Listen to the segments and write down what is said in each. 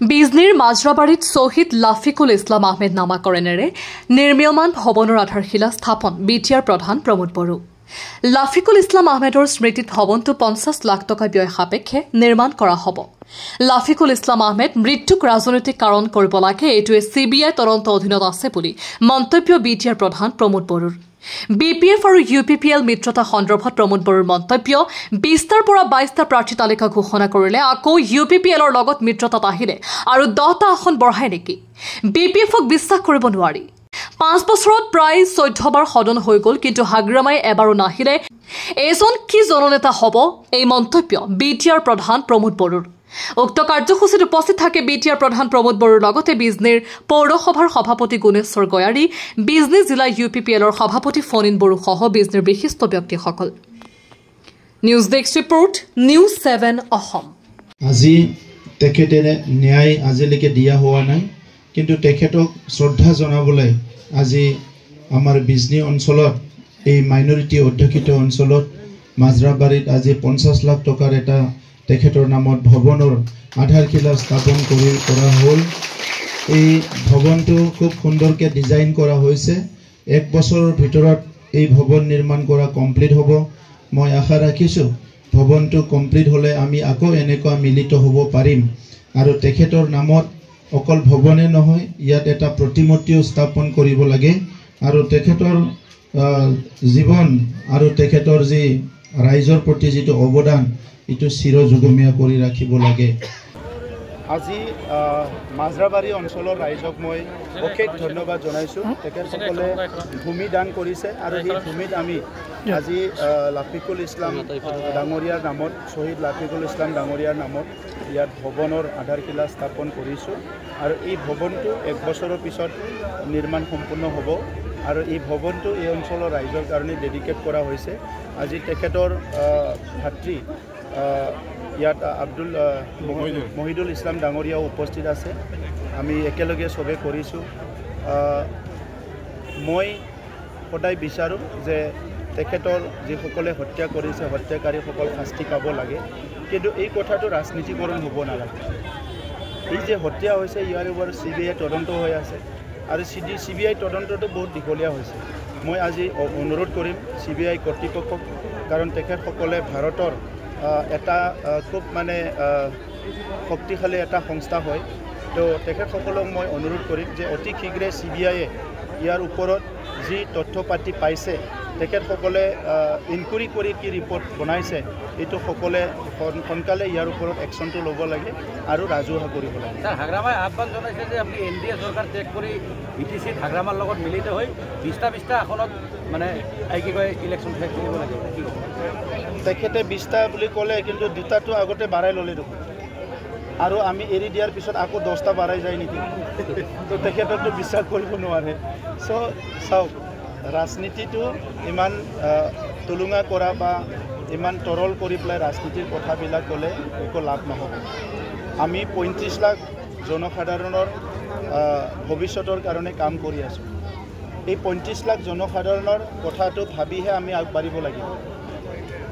বিজনীৰ মাজৰাবাৰীত শ্বহীদ লাফিকুল ইছলাম আহমেদ নামাকৰণেৰে নিৰ্মীয়মান ভৱনৰ আধাৰশিলা স্থাপন বিটিআৰ প্ৰধান প্ৰমোদ বড়ো। লাফিকুল ইছলাম আহমেদৰ স্মৃতিত ভৱনটো 50 লাখ টকা ব্যয় সাপেক্ষে নিৰ্মাণ কৰা হ'ব। লাফিকুল ইছলাম আহমেদ মৃত্যুক ৰাজনৈতিক কাৰণ কৰিব লাগে এইটোৱে CBI তদন্ত অধীনত আছে বুলি মন্তব্য বিটিআৰ প্ৰধান প্ৰমোদ বড়োৰ। BPF আৰু UPPL মিত্ৰতা সন্দৰ্ভত প্ৰমোদ বড়োৰ মন্তব্য 20টাৰ পৰা 22টা প্ৰাৰ্থী তালিকা ঘোষণা কৰিলে আকৌ UPPLৰ লগত মিত্ৰতাত আহিলে আৰু 10টা আসন বঢ়ায় নেকি? BPFক বিশ্বাস কৰিব নোৱাৰি। 5 বছৰত প্ৰায় 14বাৰ সদন হৈ গ'ল, কিন্তু হাগ্ৰামাই এবাৰো নাহিলে। এজন কি জননেতা হ'ব? এই মন্তব্য বিটিআৰ প্ৰধান প্ৰমোদ বড়োৰ। উক্ত কাৰ্যসূচীত উপস্থিত থাকে বিটিআৰ প্ৰধান প্ৰমোদ বড়োৰ লগতে বিজনীৰ পৌৰসভাৰ সভাপতি গুণেশ্বৰ গয়াৰী, বিজনী জিলা UPPLৰ সভাপতি ফণীন বড়ো সহ বিজনীৰ বিশিষ্ট ব্যক্তিসকল। News desk report, news 7 Assam. আজি তেখেতে ন্যায় আজিলৈকে দিয়া হোৱা নাই, কিন্তু তেখেতক শ্ৰদ্ধা জনাবলৈ আজি আমাৰ বিজনী অঞ্চলত এই মাইনৰিটি অধ্যুষিত অঞ্চলত মাজৰাবাৰীত আজি 50 লাখ টকাৰ এটা তেখেতৰ নামত ভৱনৰ আধাৰশিলা স্থাপন কৰা হ'ল। এই ভৱনটো খুব সুন্দৰকৈ ডিজাইন কৰা হৈছে। 1 বছৰৰ ভিতৰত এই ভৱন নিৰ্মাণ কৰা কমপ্লিট হ'ব। মই আশা ৰাখিছোঁ ভৱনটো কমপ্লিট হ'লে আমি আকৌ এনেকুৱা মিলিত হ'ব পাৰিম আৰু তেখেতৰ নামত অকল ভৱনে নহয়, ইয়াত এটা প্ৰতিমূৰ্তিও স্থাপন কৰিব লাগে আৰু তেখেতৰ জীৱন আৰু তেখেতৰ যি ৰাইজৰ প্ৰতি যিটো অৱদান এইটো চিৰযুগমীয়া কৰি ৰাখিব লাগে। আজি মাজৰাবাৰী অঞ্চলৰ ৰাইজক মই অশেষ ধন্যবাদ জনাইছোঁ। তেখেতসকলে ভূমি দান কৰিছে আৰু সেই ভূমিত আমি আজি লাফিকুল ইছলাম ডাঙৰীয়াৰ নামত, শ্বহীদ লাফিকুল ইছলাম ডাঙৰীয়াৰ নামত ইয়াত ভৱনৰ আধাৰশিলা স্থাপন কৰিছোঁ আৰু এই ভৱনটো 1 বছৰৰ পিছত নিৰ্মাণ সম্পূৰ্ণ হ'ব আৰু এই ভৱনটো এই অঞ্চলৰ ৰাইজৰ কাৰণে ডেডিকেট কৰা হৈছে। আজি তেখেতৰ ভাতৃ ইয়াত মহিদুল ইছলাম ডাঙৰীয়াও উপস্থিত আছে। আমি একেলগে চবে কৰিছোঁ। মই সদায় বিচাৰোঁ যে তেখেতৰ যিসকলে হত্যা কৰিছে হত্যাকাৰীসকল শাস্তি পাব লাগে, কিন্তু এই কথাটো ৰাজনীতিকৰণ হ'ব নালাগে। এই যে হত্যা হৈছে ইয়াৰ ওপৰত CBI তদন্ত হৈ আছে আৰু CBI তদন্তটো বহুত দীঘলীয়া হৈছে। মই আজি অনুৰোধ কৰিম CBI কৰ্তৃপক্ষক, কাৰণ তেখেতসকলে ভাৰতৰ এটা খুব শক্তিশালী এটা সংস্থা হয়, তো তেখেতসকলক মই অনুৰোধ কৰিম যে অতি শীঘ্ৰে CBIয়ে ইয়াৰ ওপৰত যি তথ্য পাতি পাইছে, তেখেতসকলে ইনকুৱাৰী কৰি কি ৰিপৰ্ট বনাইছে এইটো সকলে সোনকালে ইয়াৰ ওপৰত একশ্যনটো ল'ব লাগে আৰু ৰাজহুৱা কৰিব লাগে। হাগ্ৰামাই আহ্বান জনাইছে যে আপুনি NDA চৰকাৰ ত্যাগ কৰি BTCত হাগ্ৰামাৰ লগত মিলিত হৈ 20টা আসনত কি কয় ইলেকশ্যন শেষ কৰিব লাগে। তেখেতে 20টা বুলি ক'লে, কিন্তু 2টাটো আগতে বাঢ়াই ল'লে দেখোন আৰু আমি এৰি দিয়াৰ পিছত আকৌ 10টা বাঢ়াই যায় নেকি? তো তেখেতকতো বিশ্বাস কৰিব নোৱাৰে। চাওক, ৰাজনীতিটো ইমান তুলুঙা কৰা বা ইমান তৰল কৰি পেলাই ৰাজনীতিৰ কথাবিলাক ক'লে একো লাভ নহ'ব। আমি 35 লাখ জনসাধাৰণৰ ভৱিষ্যতৰ কাৰণে কাম কৰি আছোঁ। এই 35 লাখ জনসাধাৰণৰ কথাটো ভাবিহে আমি আগবাঢ়িব লাগিব।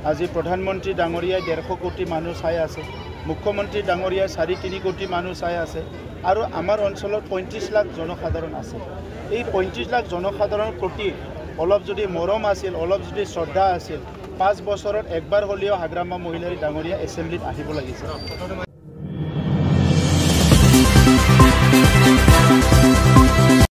আজি প্ৰধানমন্ত্ৰী ডাঙৰীয়াই 150 কোটি মানুহ চাই আছে, মুখ্যমন্ত্ৰী ডাঙৰীয়াই 4-3 কোটি মানুহ চাই আছে আৰু আমাৰ অঞ্চলত 35 লাখ জনসাধাৰণ আছে। এই 35 লাখ জনসাধাৰণৰ প্ৰতি অলপ যদি মৰম আছিল, অলপ যদি শ্ৰদ্ধা আছিল, 5 বছৰত একবাৰ হ'লেও হাগ্ৰামা মহিলাৰী ডাঙৰীয়া এছেম্বলিত আহিব লাগিছিল।